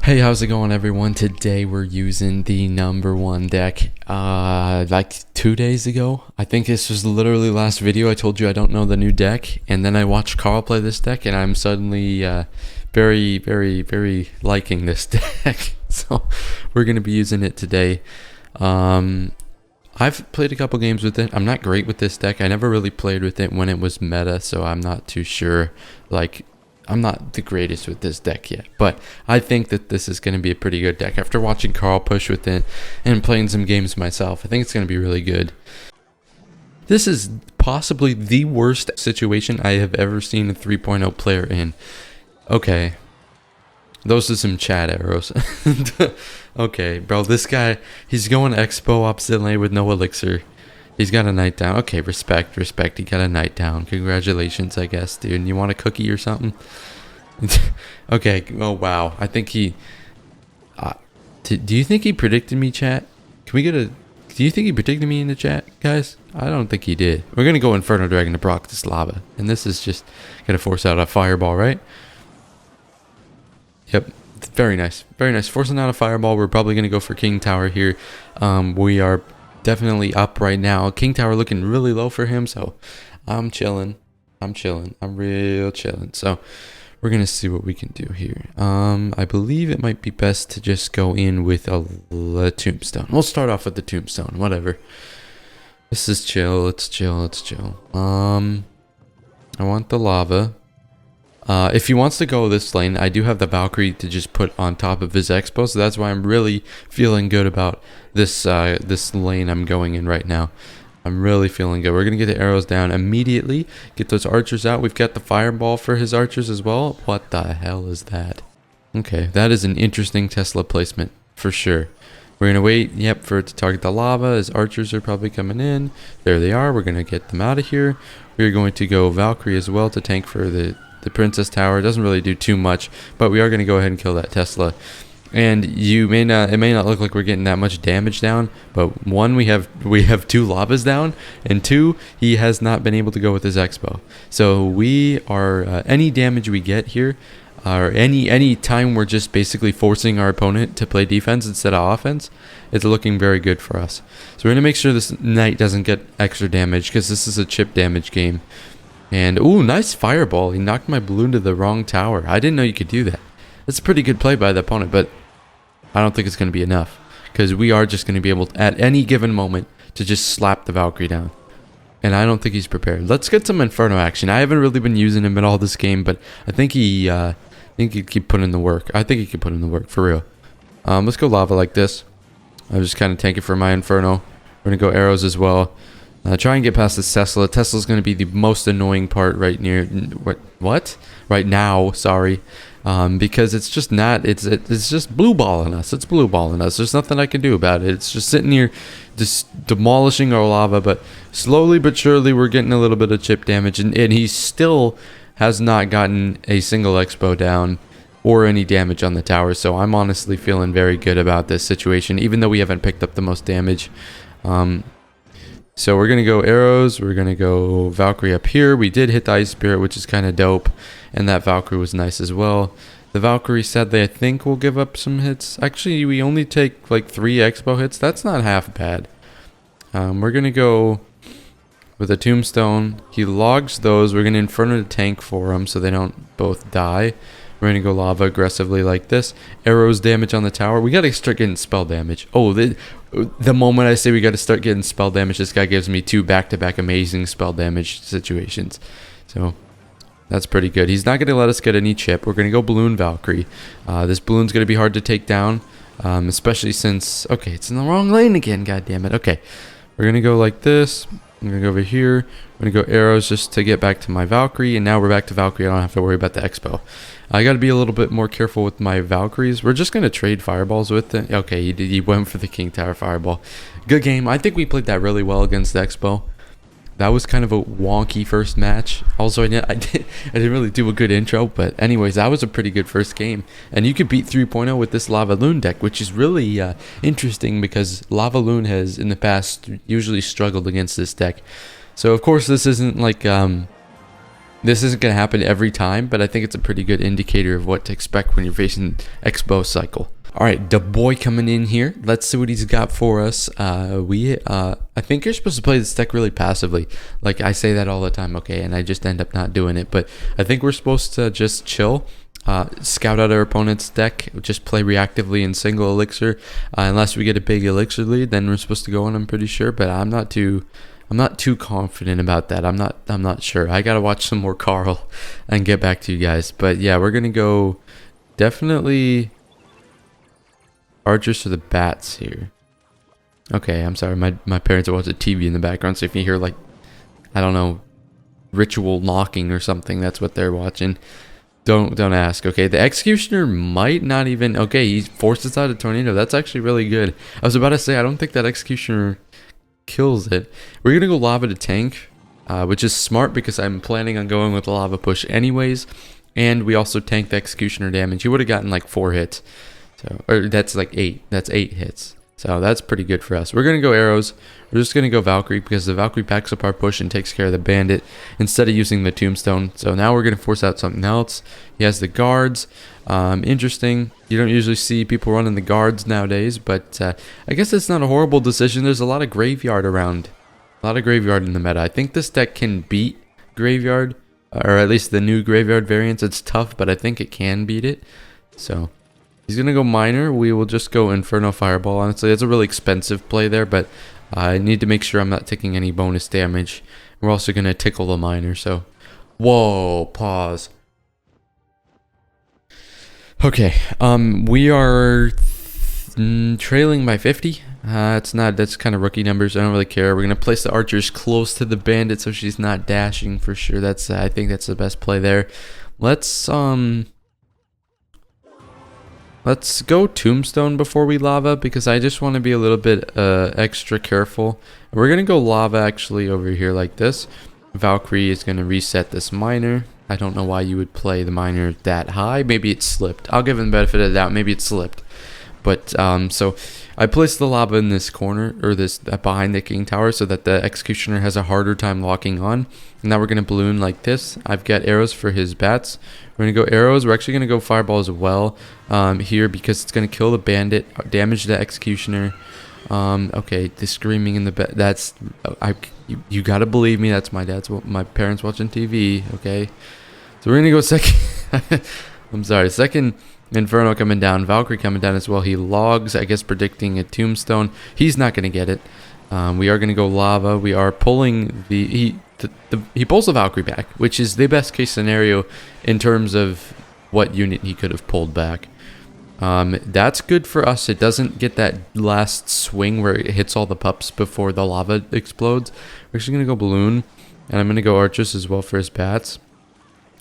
Hey, how's it going, everyone? Today we're using the number one deck. Like 2 days ago, I think this was literally last video. I told you I don't know the new deck, and then I watched Carl play this deck, and I'm suddenly very liking this deck. So we're gonna be using it today. I've played a couple games with it. I'm not great with this deck. I never really played with it when it was meta, so I'm not too sure. Like, I'm not the greatest with this deck yet, but I think that this is going to be a pretty good deck. After watching Carl push with it and playing some games myself, I think it's going to be really good. This is possibly the worst situation I have ever seen a 3.0 player in. Okay. Those are some chat arrows. Okay, bro, this guy, he's going Expo opposite lane with no elixir. He's got a night down. Okay, respect. He got a night down. Congratulations, I guess, dude. You want a cookie or something? Okay. Oh, wow. I think he... do you think he predicted me, chat? Can we get a... Do you think he predicted me in the chat, guys? I don't think he did. We're going to go Inferno Dragon to proc this lava. And this is just going to force out a fireball, right? Yep. Very nice. Very nice. Forcing out a fireball. We're probably going to go for King Tower here. We are... definitely up right now. King Tower looking really low for him, so I'm chilling. I'm real chilling. So we're gonna see what we can do here. I believe it might be best to just go in with a tombstone. We'll start off with the tombstone, whatever. This is chill. It's chill. I want the lava. If he wants to go this lane, I do have the Valkyrie to just put on top of his Expo, so that's why I'm really feeling good about this this lane I'm going in right now. I'm really feeling good. We're going to get the arrows down immediately, get those archers out. We've got the fireball for his archers as well. What the hell is that? Okay, that is an interesting Tesla placement, for sure. We're going to wait, yep, for it to target the lava. His archers are probably coming in. There they are. We're going to get them out of here. We're going to go Valkyrie as well to tank for the Princess Tower. It doesn't really do too much, but we are going to go ahead and kill that Tesla. And it may not look like we're getting that much damage down, but one, we have two lavas down, and two, he has not been able to go with his Expo. So we are any damage we get here, or any time we're just basically forcing our opponent to play defense instead of offense, it's looking very good for us. So we're going to make sure this knight doesn't get extra damage, because this is a chip damage game. And, ooh, nice fireball. He knocked my balloon to the wrong tower. I didn't know you could do that. That's a pretty good play by the opponent, but I don't think it's going to be enough. Because we are just going to be able, to, at any given moment, to just slap the Valkyrie down. And I don't think he's prepared. Let's get some Inferno action. I haven't really been using him at all this game, but I think he could keep putting in the work. I think he could put in the work, for real. Let's go lava like this. I'm just kind of tanking for my Inferno. We're going to go arrows as well. Try and get past this Tesla. Tesla's going to be the most annoying part right now, sorry. Because it's just not, it's just blue balling us. It's blue balling us. There's nothing I can do about it. It's just sitting here, just demolishing our lava, but slowly but surely we're getting a little bit of chip damage, and he still has not gotten a single Expo down or any damage on the tower, so I'm honestly feeling very good about this situation, even though we haven't picked up the most damage. So we're going to go arrows, we're going to go Valkyrie up here. We did hit the Ice Spirit, which is kind of dope, and that Valkyrie was nice as well. The Valkyrie sadly, I think, will give up some hits. Actually, we only take like 3 Expo hits. That's not half bad. We're going to go with a Tombstone. He logs those. We're going to Inferno to tank for him so they don't both die. We're going to go lava aggressively like this. Arrows damage on the tower. We got to start getting spell damage. Oh, the moment I say we got to start getting spell damage, this guy gives me 2 back-to-back amazing spell damage situations. So that's pretty good. He's not going to let us get any chip. We're going to go Balloon Valkyrie. This balloon's going to be hard to take down, especially since... Okay, it's in the wrong lane again. God damn it. Okay, we're going to go like this. I'm going to go over here. I'm going to go arrows just to get back to my Valkyrie. And now we're back to Valkyrie. I don't have to worry about the Expo. I got to be a little bit more careful with my Valkyries. We're just going to trade fireballs with it. Okay, he went for the King Tower fireball. Good game. I think we played that really well against the Expo. That was kind of a wonky first match. Also, I didn't really do a good intro. But anyways, that was a pretty good first game. And you could beat 3.0 with this lavaloon deck, which is really interesting because lavaloon has, in the past, usually struggled against this deck. So, of course, this isn't like... This isn't going to happen every time, but I think it's a pretty good indicator of what to expect when you're facing Expo cycle. All right, the boy coming in here. Let's see what he's got for us. I think you're supposed to play this deck really passively. Like, I say that all the time, okay, and I just end up not doing it. But I think we're supposed to just chill, scout out our opponent's deck, just play reactively in single elixir. Unless we get a big elixir lead, then we're supposed to go on, I'm pretty sure. But I'm not too confident about that. I'm not sure. I gotta watch some more Carl and get back to you guys. But yeah, we're gonna go definitely archers to the bats here. Okay, I'm sorry. My parents are watching TV in the background, so if you hear like, I don't know, ritual knocking or something, that's what they're watching. Don't ask. Okay, the executioner might not even. Okay, he forces out a tornado. That's actually really good. I was about to say I don't think that executioner kills it. We're gonna go lava to tank, which is smart because I'm planning on going with the lava push anyways, and we also tank the executioner damage. He would have gotten like 4 hits, so or that's like 8. That's 8 hits. So that's pretty good for us. We're gonna go arrows. We're just gonna go Valkyrie because the Valkyrie backs up our push and takes care of the bandit instead of using the tombstone. So now we're gonna force out something else. He has the guards. Interesting. You don't usually see people running the guards nowadays, but I guess it's not a horrible decision. There's a lot of graveyard around. A lot of graveyard in the meta. I think this deck can beat graveyard, or at least the new graveyard variants. It's tough, but I think it can beat it. So he's going to go miner. We will just go Inferno Fireball. Honestly, it's a really expensive play there, but I need to make sure I'm not taking any bonus damage. We're also going to tickle the miner, so... Whoa, pause. Okay, we are trailing by 50. That's kind of rookie numbers. I don't really care. We're going to place the archers close to the bandit so she's not dashing for sure. That's I think that's the best play there. Let's go tombstone before we lava because I just want to be a little bit extra careful. We're going to go lava actually over here like this. Valkyrie is going to reset this miner. I don't know why you would play the miner that high. Maybe it slipped. I'll give him the benefit of the doubt. Maybe it slipped. But so I placed the lava in this corner or this behind the king tower so that the executioner has a harder time locking on. And now we're going to balloon like this. I've got arrows for his bats. We're going to go arrows. We're actually going to go fireball as well here because it's going to kill the bandit, damage the executioner. Okay, the screaming in the bed. That's you gotta believe me. That's my parents watching TV. Okay, so we're gonna go second. I'm sorry, second Inferno coming down, Valkyrie coming down as well. He logs, I guess, predicting a tombstone. He's not gonna get it. We are gonna go lava. We are pulling he pulls the Valkyrie back, which is the best case scenario in terms of what unit he could have pulled back. That's good for us. It doesn't get that last swing where it hits all the pups before the lava explodes. We're actually going to go balloon, and I'm going to go archers as well for his bats.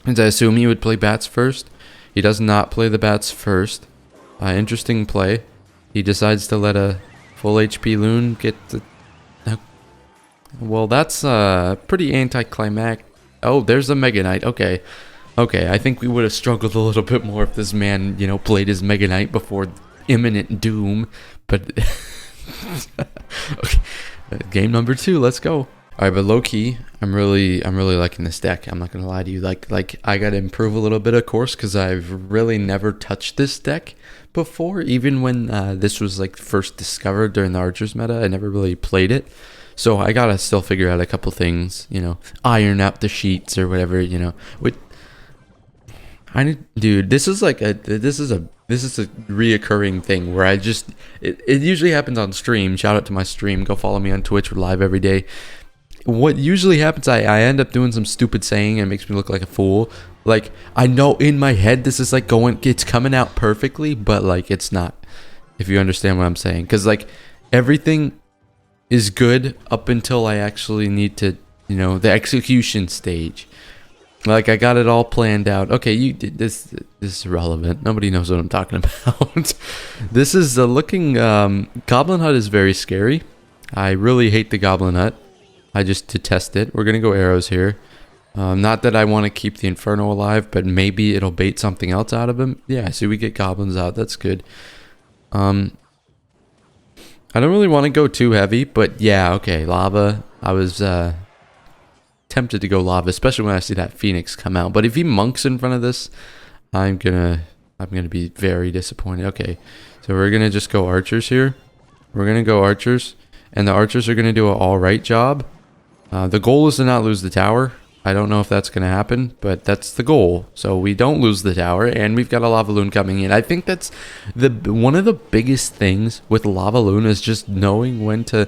And I assume he would play bats first. He does not play the bats first. Interesting play. He decides to let a full HP loon get the... Well, that's pretty anticlimactic. Oh, there's a Mega Knight. Okay. Okay, I think we would have struggled a little bit more if this man, you know, played his Mega Knight before imminent doom. But okay, game number 2, let's go. All right, but low key, I'm really liking this deck. I'm not gonna lie to you. Like I gotta improve a little bit, of course, because I've really never touched this deck before. Even when this was like first discovered during the Archers meta, I never really played it. So I gotta still figure out a couple things, you know, iron out the sheets or whatever, you know. Dude, this is a reoccurring thing where I just it usually happens on stream. Shout out to my stream. Go follow me on Twitch. We're live every day. What usually happens, I end up doing some stupid saying and it makes me look like a fool. Like, I know in my head this is like it's coming out perfectly, but like it's not. If you understand what I'm saying, because like everything is good up until I actually need to, you know, the execution stage. Like, I got it all planned out. Okay, this is irrelevant. Nobody knows what I'm talking about. This is looking... Goblin Hut is very scary. I really hate the Goblin Hut. I just detest it. We're going to go arrows here. Not that I want to keep the Inferno alive, but maybe it'll bait something else out of him. Yeah, see, we get goblins out. That's good. I don't really want to go too heavy, but yeah, okay. Lava. I was... tempted to go lava, especially when I see that Phoenix come out. But if he monks in front of this, I'm gonna be very disappointed. Okay, so we're gonna just go archers here. We're gonna go archers, and the archers are gonna do an all right job. The goal is to not lose the tower. I don't know if that's gonna happen, but that's the goal. So we don't lose the tower, and we've got a lavaloon coming in. I think that's one of the biggest things with lavaloon is just knowing when to.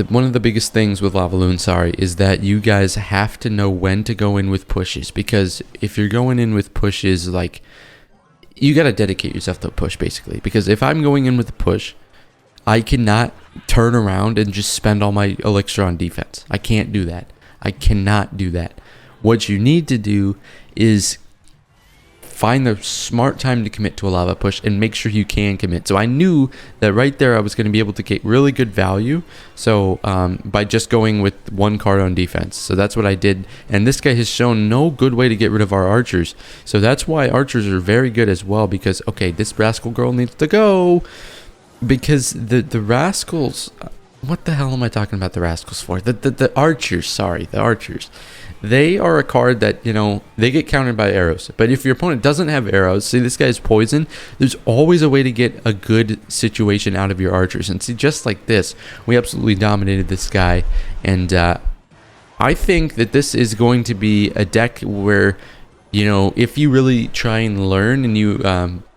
One of the biggest things with lavaloon, sorry, is that you guys have to know when to go in with pushes, because if you're going in with pushes, like, you got to dedicate yourself to a push, basically. Because if I'm going in with a push, I cannot turn around and just spend all my elixir on defense. I can't do that. I cannot do that. What you need to do is find the smart time to commit to a lava push and make sure you can commit. So I knew that right there I was going to be able to get really good value. So by just going with one card on defense. So that's what I did. And this guy has shown no good way to get rid of our archers. So that's why archers are very good as well, because, okay, this rascal girl needs to go. Because the rascals, what the hell am I talking about the rascals for? The archers, sorry, the archers. They are a card that, you know, they get countered by arrows. But if your opponent doesn't have arrows, see, this guy's poison, there's always a way to get a good situation out of your archers. And see, just like this, we absolutely dominated this guy. And I think that this is going to be a deck where, you know, if you really try and learn and you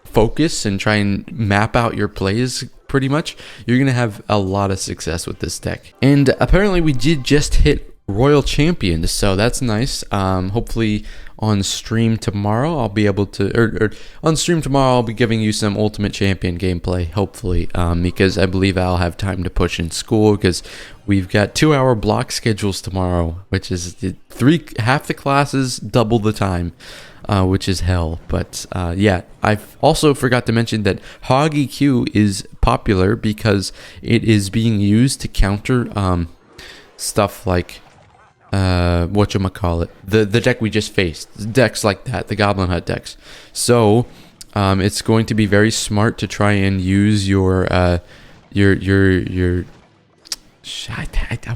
focus and try and map out your plays pretty much, you're going to have a lot of success with this deck. And apparently we did just hit Royal Champion, so that's nice. Hopefully on stream tomorrow I'll be able to, or on stream tomorrow I'll be giving you some Ultimate Champion gameplay, hopefully, because I believe I'll have time to push in school, because we've got 2-hour block schedules tomorrow, which is half the classes, double the time, which is hell. But yeah, I also forgot to mention that Hog EQ is popular because it is being used to counter stuff like whatchamacallit, the deck we just faced, decks like that, the Goblin Hut decks. So it's going to be very smart to try and use your I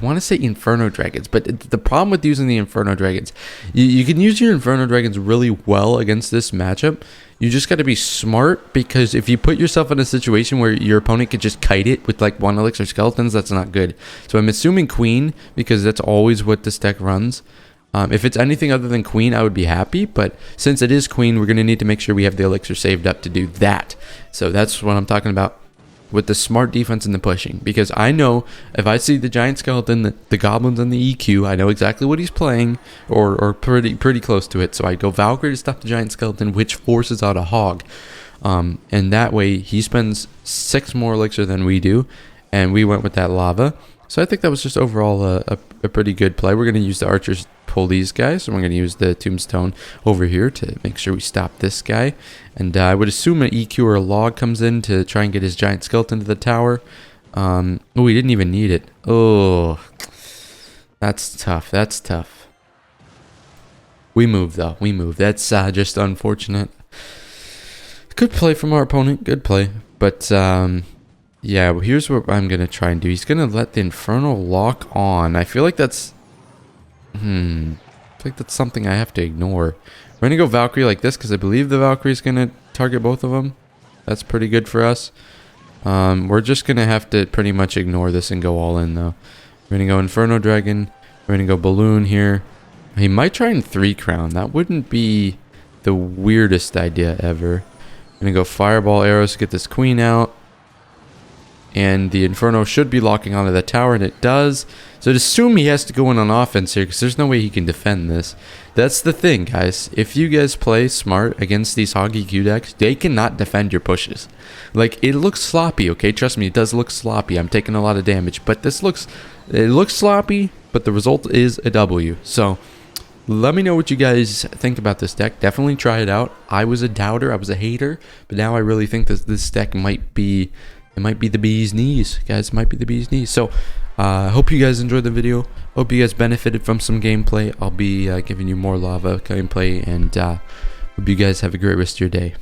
want to say Inferno Dragons, but the problem with using the Inferno Dragons, you can use your Inferno Dragons really well against this matchup. You just got to be smart, because if you put yourself in a situation where your opponent could just kite it with like 1 elixir skeletons, that's not good. So I'm assuming Queen, because that's always what this deck runs. If it's anything other than Queen, I would be happy, but since it is Queen, we're going to need to make sure we have the elixir saved up to do that. So that's what I'm talking about with the smart defense and the pushing, because I know if I see the giant skeleton, the goblins, and the EQ, I know exactly what he's playing, or pretty close to it. So I go Valkyrie to stop the giant skeleton, which forces out a hog, and that way he spends 6 more elixir than we do, and we went with that lava. So I think that was just overall a pretty good play. We're going to use the archers to pull these guys, and we're going to use the tombstone over here to make sure we stop this guy. And I would assume an EQ or a log comes in to try and get his giant skeleton to the tower. Oh, we didn't even need it. Oh, that's tough. That's tough. We move, though. We move. That's just unfortunate. Good play from our opponent. Good play. But yeah, well, here's what I'm going to try and do. He's going to let the Inferno lock on. I feel like that's... I feel like that's something I have to ignore. We're going to go Valkyrie like this, because I believe the Valkyrie is going to target both of them. That's pretty good for us. We're just going to have to pretty much ignore this and go all in, though. We're going to go Inferno Dragon. We're going to go Balloon here. He might try and 3 crown. That wouldn't be the weirdest idea ever. We're going to go Fireball Arrows to get this Queen out. And the Inferno should be locking onto the tower, and it does. So I'd assume he has to go in on offense here, because there's no way he can defend this. That's the thing, guys. If you guys play smart against these Hog EQ decks, they cannot defend your pushes. Like, it looks sloppy, okay? Trust me, it does look sloppy. I'm taking a lot of damage. But it looks sloppy, but the result is a W. So let me know what you guys think about this deck. Definitely try it out. I was a doubter. I was a hater. But now I really think that this deck might be... It might be the bee's knees, guys. It might be the bee's knees. So, I hope you guys enjoyed the video. Hope you guys benefited from some gameplay. I'll be giving you more lava gameplay, and hope you guys have a great rest of your day.